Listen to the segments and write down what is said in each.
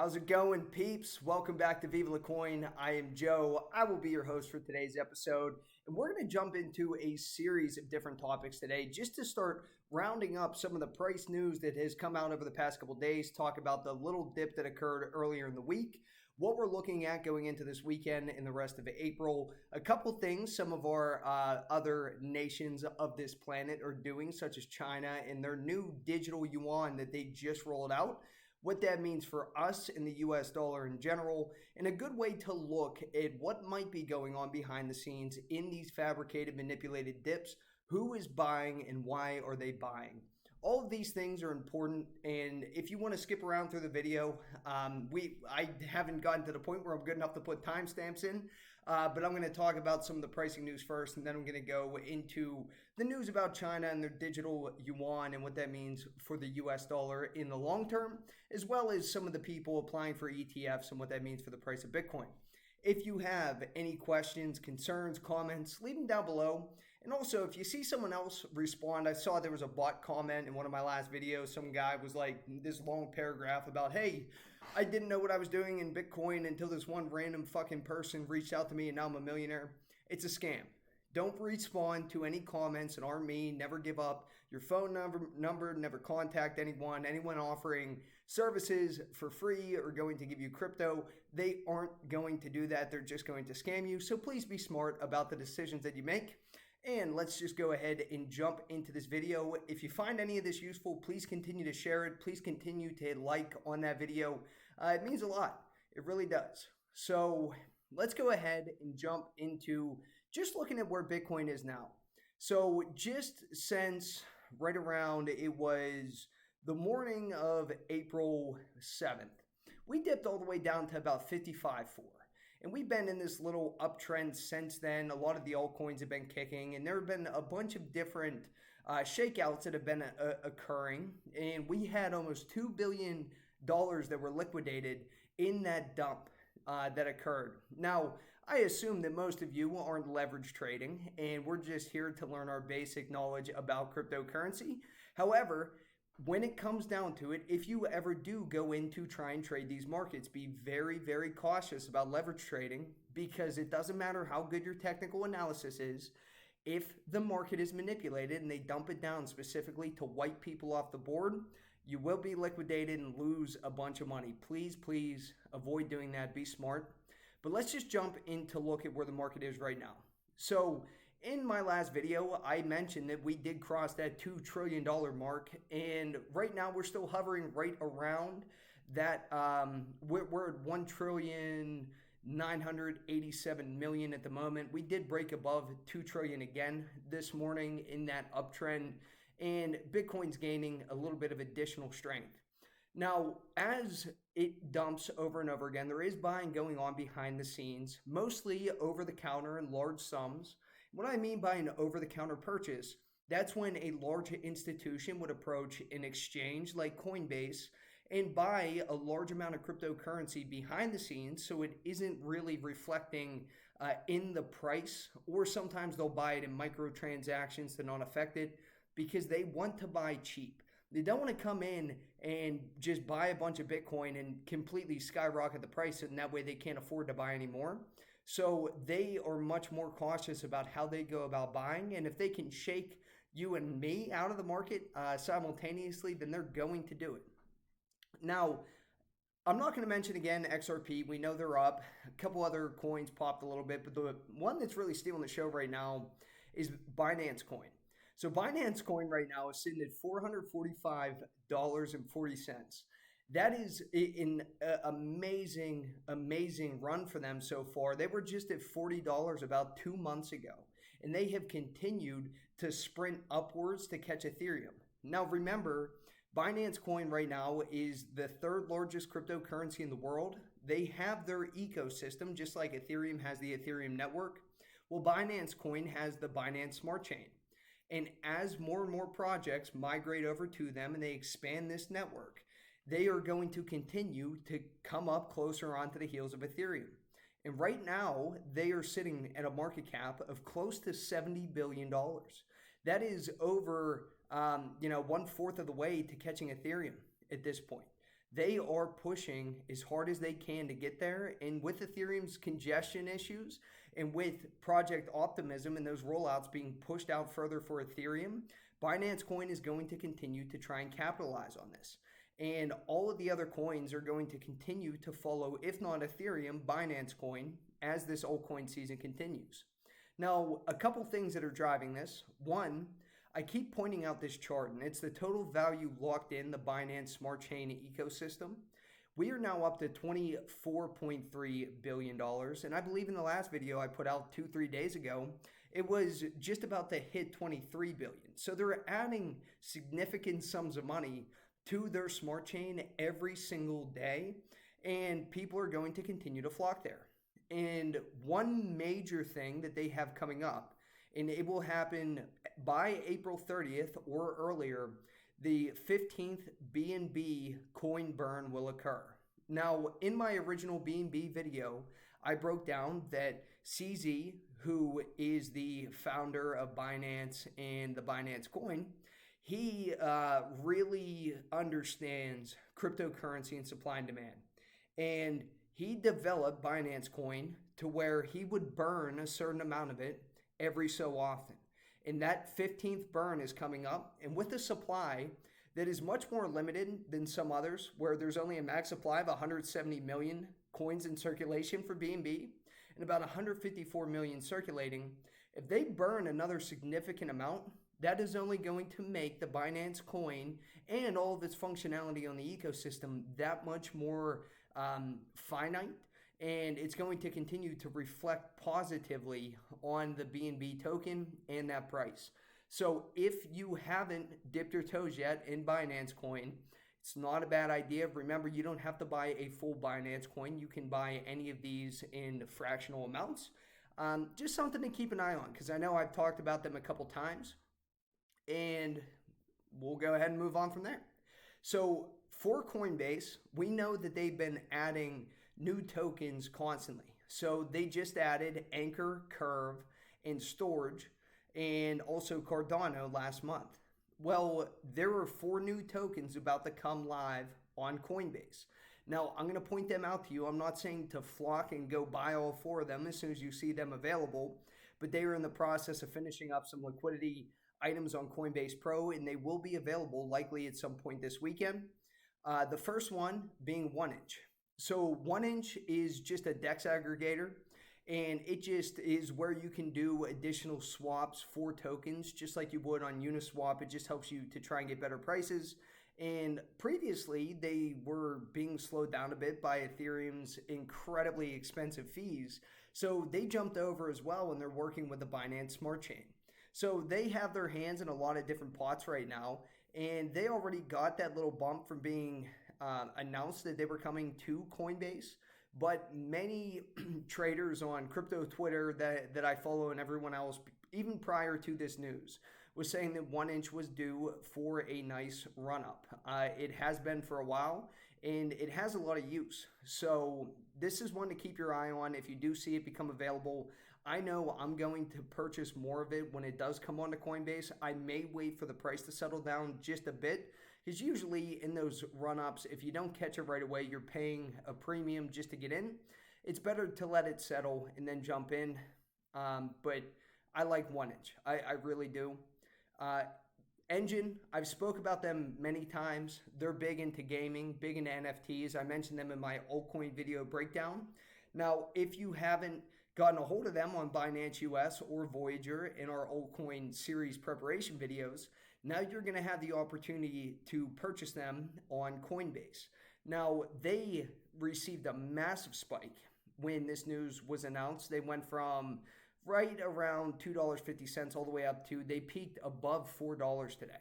How's it going, peeps? Welcome back to Viva La Coin. I am Joe. I will be your host for today's episode, and we're going to jump into a series of different topics today just to start rounding up some of the price news that has come out over the past couple of days, talk about the little dip that occurred earlier in the week, what we're looking at going into this weekend and the rest of April, a couple things some of our other nations of this planet are doing, such as China and their new digital yuan that they just rolled out, what that means for us in the US dollar in general, and a good way to look at what might be going on behind the scenes in these fabricated, manipulated dips. Who is buying and why are they buying? All of these things are important, and if you want to skip around through the video, I haven't gotten to the point where I'm good enough to put timestamps in, but I'm going to talk about some of the pricing news first, and then I'm going to go into the news about China and their digital yuan and what that means for the US dollar in the long term, as well as some of the people applying for ETFs and what that means for the price of Bitcoin. If you have any questions, concerns, comments, leave them down below. And also, if you see someone else respond, I saw there was a bot comment in one of my last videos. Some guy was like this long paragraph about, hey, I didn't know what I was doing in Bitcoin until this one random fucking person reached out to me and now I'm a millionaire. It's a scam. Don't respond to any comments and arm me. Never give up your phone number. Never contact anyone offering services for free or going to give you crypto. They aren't going to do that. They're just going to scam you. So please be smart about the decisions that you make. And let's just go ahead and jump into this video. If you find any of this useful, please continue to share it. Please continue to hit like on that video. It means a lot. It really does. So let's go ahead and jump into just looking at where Bitcoin is now. So just since right around, it was the morning of April 7th, we dipped all the way down to about 55.4. And we've been in this little uptrend since then. A lot of the altcoins have been kicking, and there have been a bunch of different shakeouts that have been occurring. And we had almost $2 billion that were liquidated in that dump that occurred. Now, I assume that most of you aren't leverage trading, and we're just here to learn our basic knowledge about cryptocurrency. However, when it comes down to it, if you ever do go in to try and trade these markets, be very, very cautious about leverage trading, because it doesn't matter how good your technical analysis is. If the market is manipulated and they dump it down specifically to wipe people off the board, you will be liquidated and lose a bunch of money. Please, please avoid doing that. Be smart. But let's just jump in to look at where the market is right now. So in my last video, I mentioned that we did cross that $2 trillion mark, and right now we're still hovering right around that. We're at $1,987,000,000 at the moment. We did break above 2 trillion again this morning in that uptrend, and Bitcoin's gaining a little bit of additional strength. Now, as it dumps over and over again, there is buying going on behind the scenes, mostly over the counter in large sums. What I mean by an over-the-counter purchase, that's when a large institution would approach an exchange like Coinbase and buy a large amount of cryptocurrency behind the scenes, so it isn't really reflecting in the price, or sometimes they'll buy it in microtransactions to not affect it because they want to buy cheap. They don't want to come in and just buy a bunch of Bitcoin and completely skyrocket the price, and that way they can't afford to buy anymore. So they are much more cautious about how they go about buying. And if they can shake you and me out of the market simultaneously, then they're going to do it. Now, I'm not going to mention again XRP. We know they're up. A couple other coins popped a little bit, but the one that's really stealing the show right now is Binance Coin. So Binance Coin right now is sitting at $445.40. That is an amazing, amazing run for them so far. They were just at $40 about 2 months ago, and they have continued to sprint upwards to catch Ethereum. Now, remember, Binance Coin right now is the third largest cryptocurrency in the world. They have their ecosystem, just like Ethereum has the Ethereum network. Well, Binance Coin has the Binance Smart Chain. And as more and more projects migrate over to them and they expand this network, they are going to continue to come up closer onto the heels of Ethereum. And right now, they are sitting at a market cap of close to $70 billion. That is over, 1/4 of the way to catching Ethereum at this point. They are pushing as hard as they can to get there. And with Ethereum's congestion issues and with Project Optimism and those rollouts being pushed out further for Ethereum, Binance Coin is going to continue to try and capitalize on this. And all of the other coins are going to continue to follow, if not Ethereum, Binance Coin as this altcoin season continues. Now, a couple things that are driving this. One, I keep pointing out this chart, and it's the total value locked in the Binance Smart Chain ecosystem. We are now up to $24.3 billion. And I believe in the last video I put out 2-3 days ago, it was just about to hit 23 billion. So they're adding significant sums of money to their smart chain every single day, and people are going to continue to flock there. And one major thing that they have coming up, and it will happen by April 30th or earlier, the 15th BNB coin burn will occur. Now, in my original BNB video, I broke down that CZ, who is the founder of Binance and the Binance Coin, he really understands cryptocurrency and supply and demand. And he developed Binance Coin to where he would burn a certain amount of it every so often. And that 15th burn is coming up. And with a supply that is much more limited than some others, where there's only a max supply of 170 million coins in circulation for BNB and about 154 million circulating, if they burn another significant amount, that is only going to make the Binance Coin and all of its functionality on the ecosystem that much more finite, and it's going to continue to reflect positively on the BNB token and that price. So if you haven't dipped your toes yet in Binance Coin, it's not a bad idea. Remember, you don't have to buy a full Binance Coin. You can buy any of these in fractional amounts. Just something to keep an eye on, because I know I've talked about them a couple times, and we'll go ahead and move on from there. So for Coinbase, we know that they've been adding new tokens constantly. So they just added Anchor, Curve, and Storage, and also Cardano last month. Well, there are 4 new tokens about to come live on Coinbase. Now, I'm going to point them out to you. I'm not saying to flock and go buy all 4 of them as soon as you see them available, but they are in the process of finishing up some liquidity items on Coinbase Pro, and they will be available likely at some point this weekend. The first one being 1inch. So 1inch is just a DEX aggregator, and it just is where you can do additional swaps for tokens, just like you would on Uniswap. It just helps you to try and get better prices. And previously, they were being slowed down a bit by Ethereum's incredibly expensive fees. So they jumped over as well, and they're working with the Binance Smart Chain. So they have their hands in a lot of different pots right now, and they already got that little bump from being announced that they were coming to Coinbase. But many traders on crypto Twitter that I follow and everyone else, even prior to this news, was saying that 1inch was due for a nice run up. It has been for a while, and it has a lot of use. So this is one to keep your eye on. If you do see it become available, I know I'm going to purchase more of it when it does come onto Coinbase. I may wait for the price to settle down just a bit, because usually in those run-ups, if you don't catch it right away, you're paying a premium just to get in. It's better to let it settle and then jump in. But I like 1inch. I really do. Engine, I've spoke about them many times. They're big into gaming, big into NFTs. I mentioned them in my altcoin video breakdown. Now, if you haven't gotten a hold of them on Binance US or Voyager in our altcoin series preparation videos, now you're going to have the opportunity to purchase them on Coinbase. Now, they received a massive spike when this news was announced. They went from right around $2.50 all the way up to, they peaked above $4 today.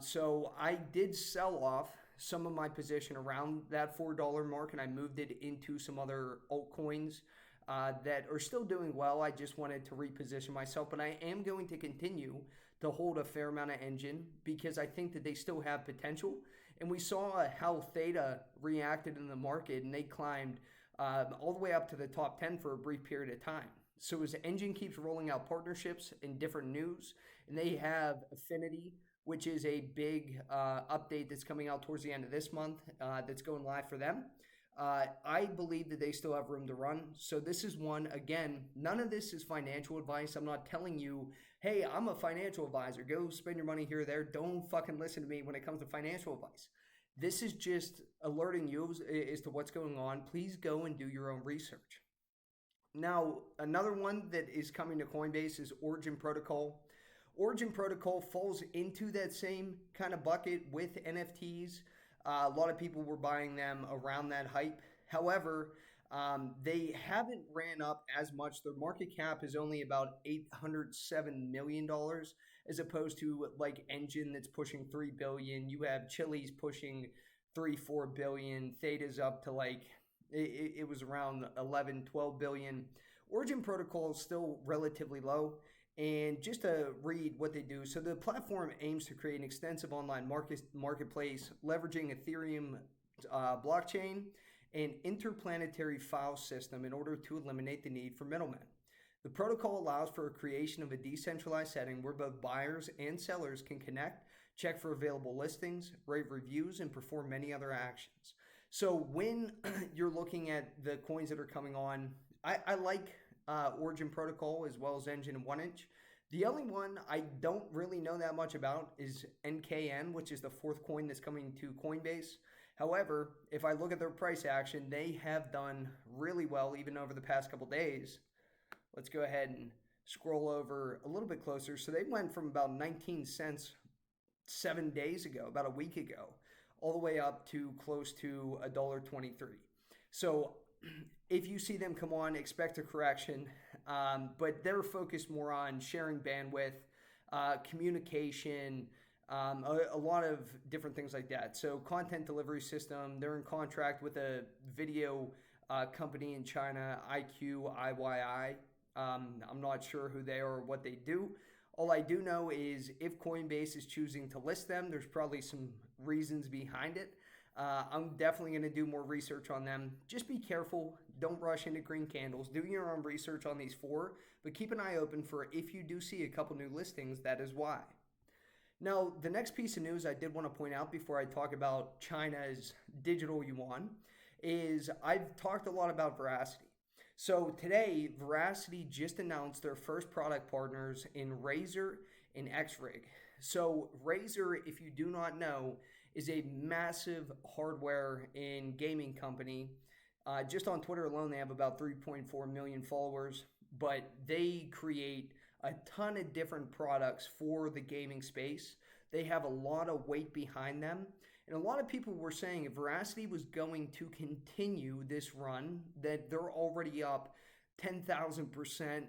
So I did sell off some of my position around that $4 mark, and I moved it into some other altcoins that are still doing well. I just wanted to reposition myself, but I am going to continue to hold a fair amount of Engine because I think that they still have potential. And we saw how Theta reacted in the market, and they climbed all the way up to the top 10 for a brief period of time. So his engine keeps rolling out partnerships and different news, and they have Affinity, which is a big update that's coming out towards the end of this month that's going live for them. I believe that they still have room to run. So this is one, again, none of this is financial advice. I'm not telling you, hey, I'm a financial advisor. Go spend your money here or there. Don't fucking listen to me when it comes to financial advice. This is just alerting you as to what's going on. Please go and do your own research. Now, another one that is coming to Coinbase is Origin Protocol. Origin Protocol falls into that same kind of bucket with NFTs. A lot of people were buying them around that hype. However, they haven't ran up as much. Their market cap is only about $807 million as opposed to like Engine that's pushing $3 billion. You have Chili's pushing $3-4 billion. Theta's up to like, it was around 11-12 billion. Origin Protocol is still relatively low. And just to read what they do, so the platform aims to create an extensive online marketplace leveraging Ethereum blockchain and interplanetary file system in order to eliminate the need for middlemen. The protocol allows for a creation of a decentralized setting where both buyers and sellers can connect, check for available listings, rate reviews, and perform many other actions. So when you're looking at the coins that are coming on, I like Origin Protocol as well as Engine and 1inch. The only one I don't really know that much about is NKN, which is the fourth coin that's coming to Coinbase. However, if I look at their price action, they have done really well even over the past couple days. Let's go ahead and scroll over a little bit closer. So they went from about 19 cents 7 days ago, about a week ago, all the way up to close to $1.23. So if you see them come on, expect a correction, but they're focused more on sharing bandwidth, communication, a lot of different things like that. So content delivery system, they're in contract with a video company in China, IQIYI. I'm not sure who they are or what they do. All I do know is if Coinbase is choosing to list them, there's probably some reasons behind it. I'm definitely going to do more research on them. Just be careful. Don't rush into green candles. Do your own research on these four, but keep an eye open for if you do see a couple new listings, that is why. Now, the next piece of news I did want to point out before I talk about China's digital yuan is I've talked a lot about Veracity. So today, Veracity just announced their first product partners in Razer and Xrig. So Razer, if you do not know, is a massive hardware and gaming company. Just on Twitter alone, they have about 3.4 million followers, but they create a ton of different products for the gaming space. They have a lot of weight behind them. And a lot of people were saying if Veracity was going to continue this run, that they're already up 10,000%,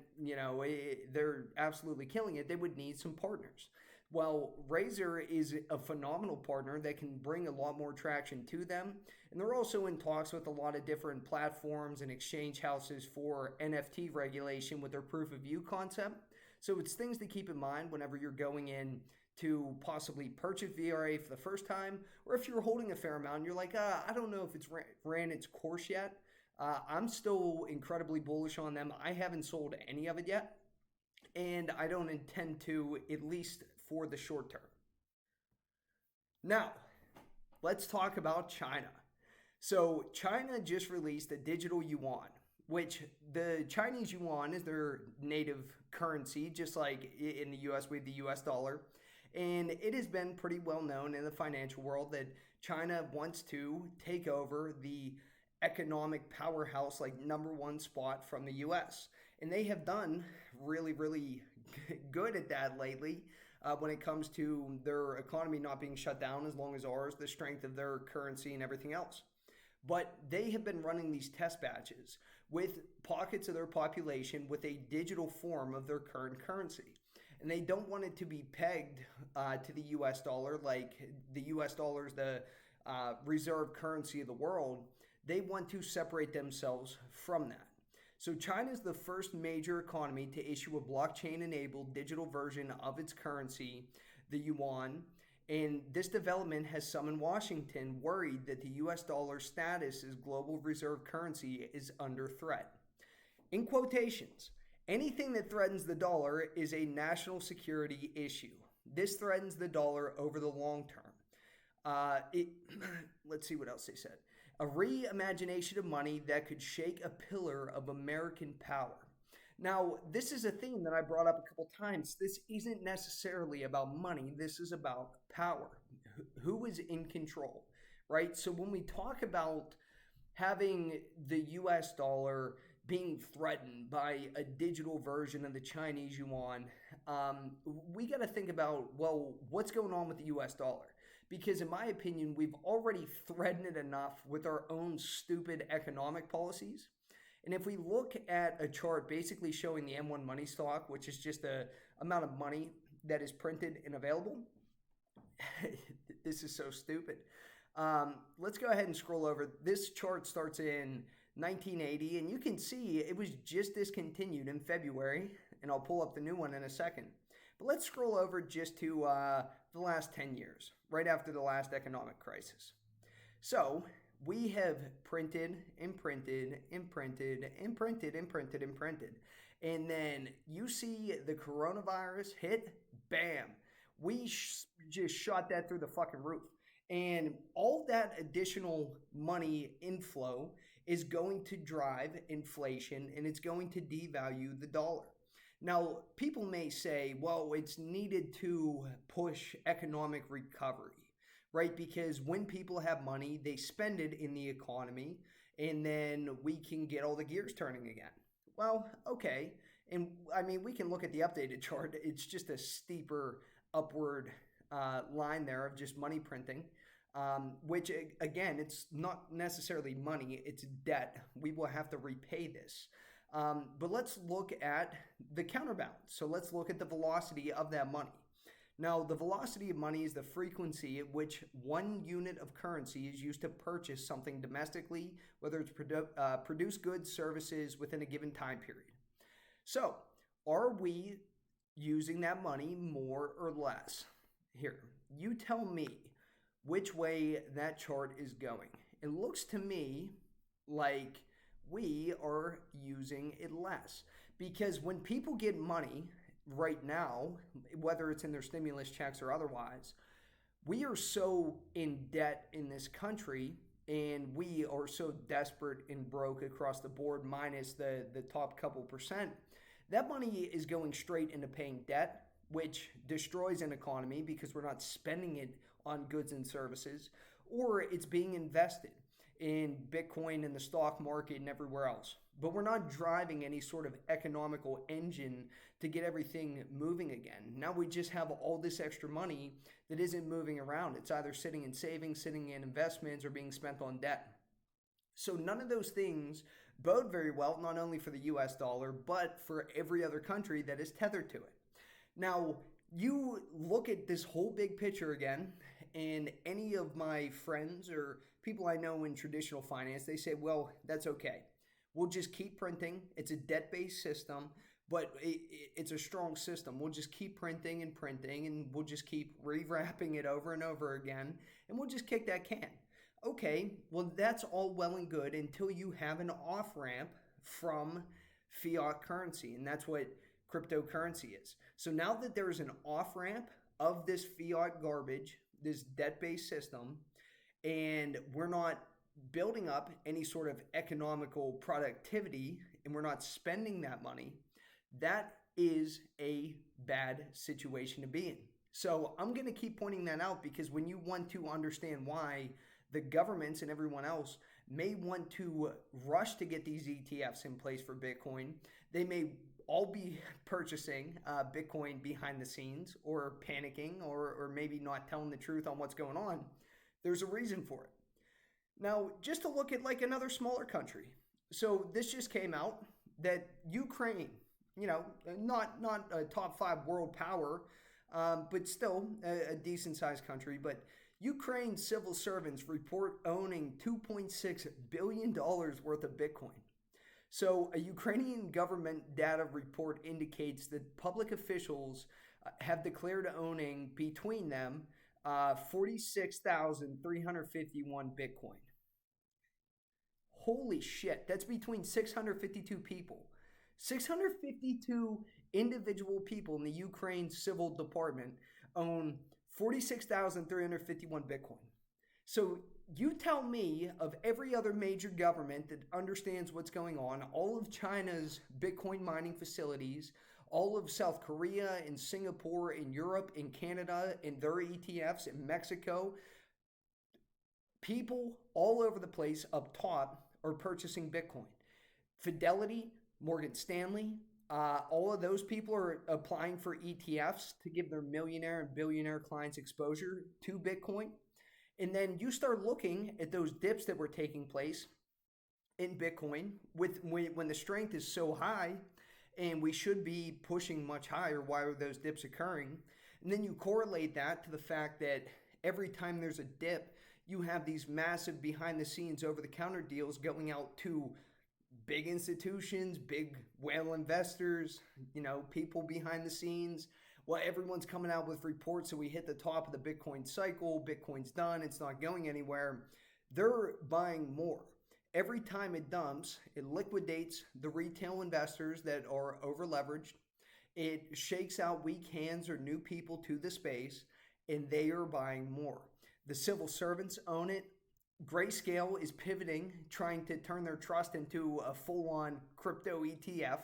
they're absolutely killing it, they would need some partners. Well, Razer is a phenomenal partner that can bring a lot more traction to them. And they're also in talks with a lot of different platforms and exchange houses for NFT regulation with their proof of view concept. So it's things to keep in mind whenever you're going in to possibly purchase VRA for the first time, or if you're holding a fair amount and you're like, I don't know if it's ran its course yet. I'm still incredibly bullish on them. I haven't sold any of it yet, and I don't intend to, at least for the short term. Now, let's talk about China. So China just released a digital yuan, which the Chinese yuan is their native currency, just like in the US, we have the US dollar. And it has been pretty well known in the financial world that China wants to take over the economic powerhouse, like #1 spot from the US. And they have done really, really good at that lately when it comes to their economy not being shut down as long as ours, the strength of their currency and everything else. But they have been running these test batches with pockets of their population with a digital form of their current currency. And they don't want it to be pegged to the US dollar, like the US dollar is the reserve currency of the world. They want to separate themselves from that. So China is the first major economy to issue a blockchain-enabled digital version of its currency, the yuan. And this development has some in Washington worried that the US dollar status as global reserve currency is under threat. In quotations, Anything that threatens the dollar is a national security issue. This threatens the dollar over the long term. It let's see what else they said. A reimagination of money that could shake a pillar of American power. Now, this is a theme that I brought up a couple times. This isn't necessarily about money. This is about power. Who is in control, right? So when we talk about having the US dollar being threatened by a digital version of the Chinese Yuan, we got to think about, well, what's going on with the US dollar? Because in my opinion, we've already threatened it enough with our own stupid economic policies. And if we look at a chart basically showing the M1 money stock, which is just the amount of money that is printed and available, this is so stupid. Let's go ahead and scroll over. This chart starts in 1980, and you can see it was just discontinued in February, and I'll pull up the new one in a second. But let's scroll over just to the last 10 years, right after the last economic crisis. So we have printed and printed and printed and printed and printed and printed. And then you see the coronavirus hit, bam. We just shot that through the fucking roof. And all that additional money inflow is going to drive inflation, and it's going to devalue the dollar. Now, people may say, well, it's needed to push economic recovery, right? Because when people have money, they spend it in the economy, and then we can get all the gears turning again. Well, okay. And I mean, we can look at the updated chart. It's just a steeper upward line there of just money printing, which again, it's not necessarily money, it's debt. We will have to repay this. But let's look at the counterbalance. So let's look at the velocity of that money. Now, the velocity of money is the frequency at which one unit of currency is used to purchase something domestically, whether it's produce goods, services within a given time period. So, are we using that money more or less? Here, you tell me which way that chart is going. It looks to me like we are using it less, because when people get money right now, whether it's in their stimulus checks or otherwise, we are so in debt in this country, and we are so desperate and broke across the board, minus the top couple percent. That money is going straight into paying debt, which destroys an economy because we're not spending it on goods and services, or it's being invested in Bitcoin and the stock market and everywhere else. But we're not driving any sort of economical engine to get everything moving again. Now we just have all this extra money that isn't moving around. It's either sitting in savings, sitting in investments, or being spent on debt. So none of those things bode very well, not only for the US dollar, but for every other country that is tethered to it. Now, you look at this whole big picture again, and any of my friends or people I know in traditional finance, they say, well, that's okay. We'll just keep printing. It's a debt-based system, but it's a strong system. We'll just keep printing, and we'll just keep rewrapping it over and over again, and we'll just kick that can. Okay, well, that's all well and good until you have an off-ramp from fiat currency, and that's what cryptocurrency is. So now that there is an off-ramp of this fiat garbage, this debt-based system, and we're not building up any sort of economical productivity, and we're not spending that money, that is a bad situation to be in. So I'm going to keep pointing that out, because when you want to understand why the governments and everyone else may want to rush to get these ETFs in place for Bitcoin, they may all be purchasing Bitcoin behind the scenes, or panicking, or maybe not telling the truth on what's going on. There's a reason for it. Now, just to look at like another smaller country. So this just came out that Ukraine, not a top 5 world power, but still a decent sized country. But Ukraine civil servants report owning $2.6 billion worth of Bitcoin. So a Ukrainian government data report indicates that public officials have declared owning between them 46,351 Bitcoin. Holy shit, that's between 652 people. 652 individual people in the Ukraine Civil Department own 46,351 Bitcoin. So you tell me, of every other major government that understands what's going on, all of China's Bitcoin mining facilities, all of South Korea and Singapore and Europe and Canada and their ETFs in Mexico, people all over the place up top are purchasing Bitcoin. Fidelity, Morgan Stanley, all of those people are applying for ETFs to give their millionaire and billionaire clients exposure to Bitcoin. And then you start looking at those dips that were taking place in Bitcoin when the strength is so high and we should be pushing much higher. Why are those dips occurring? And then you correlate that to the fact that every time there's a dip, you have these massive behind the scenes over the counter deals going out to big institutions, big whale investors, people behind the scenes. Well, everyone's coming out with reports that we hit the top of the Bitcoin cycle, Bitcoin's done, it's not going anywhere. They're buying more. Every time it dumps, it liquidates the retail investors that are over leveraged. It shakes out weak hands or new people to the space, and they are buying more. The civil servants own it. Grayscale is pivoting, trying to turn their trust into a full-on crypto ETF.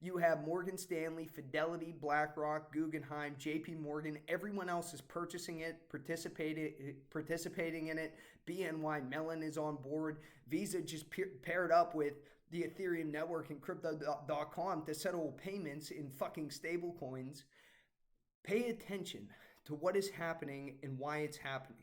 You have Morgan Stanley, Fidelity, BlackRock, Guggenheim, JP Morgan. Everyone else is purchasing it, participating in it. BNY Mellon is on board. Visa just paired up with the Ethereum network and Crypto.com to settle payments in fucking stable coins. Pay attention to what is happening and why it's happening.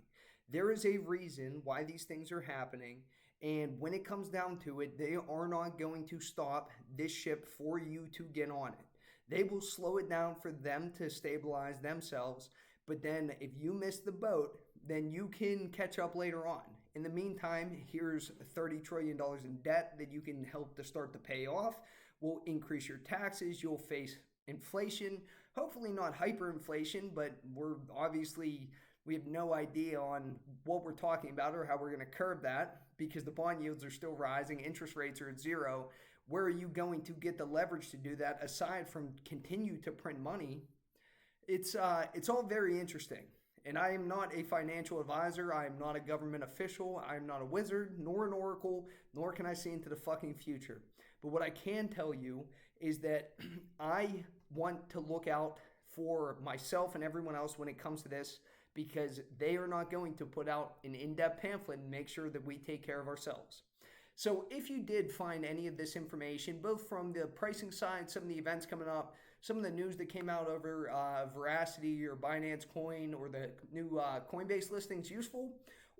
There is a reason why these things are happening. And when it comes down to it, they are not going to stop this ship for you to get on it. They will slow it down for them to stabilize themselves. But then if you miss the boat, then you can catch up later on. In the meantime, here's $30 trillion in debt that you can help to start to pay off. We'll increase your taxes. You'll face inflation. Hopefully not hyperinflation, but we have no idea on what we're talking about or how we're going to curb that, because the bond yields are still rising, interest rates are at zero. Where are you going to get the leverage to do that aside from continue to print money? It's all very interesting. And I am not a financial advisor. I am not a government official. I am not a wizard, nor an oracle, nor can I see into the fucking future. But what I can tell you is that I want to look out for myself and everyone else when it comes to this, because they are not going to put out an in-depth pamphlet and make sure that we take care of ourselves. So if you did find any of this information, both from the pricing side, some of the events coming up, some of the news that came out over Veracity or Binance Coin or the new Coinbase listings useful,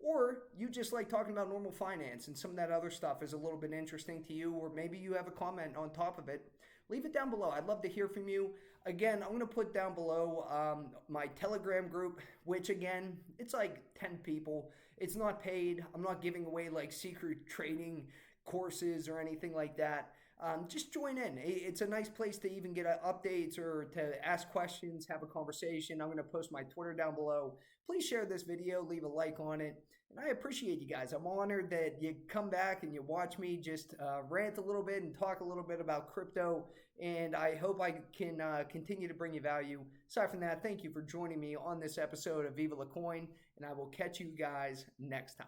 or you just like talking about normal finance and some of that other stuff is a little bit interesting to you, or maybe you have a comment on top of it, leave it down below. I'd love to hear from you. Again, I'm going to put down below my Telegram group, which again, it's like 10 people. It's not paid. I'm not giving away like secret trading courses or anything like that. Just join in. It's a nice place to even get updates or to ask questions, have a conversation. I'm going to post my Twitter down below. Please share this video, leave a like on it. And I appreciate you guys. I'm honored that you come back and you watch me just rant a little bit and talk a little bit about crypto. And I hope I can continue to bring you value. Aside from that, thank you for joining me on this episode of Viva La Coin. And I will catch you guys next time.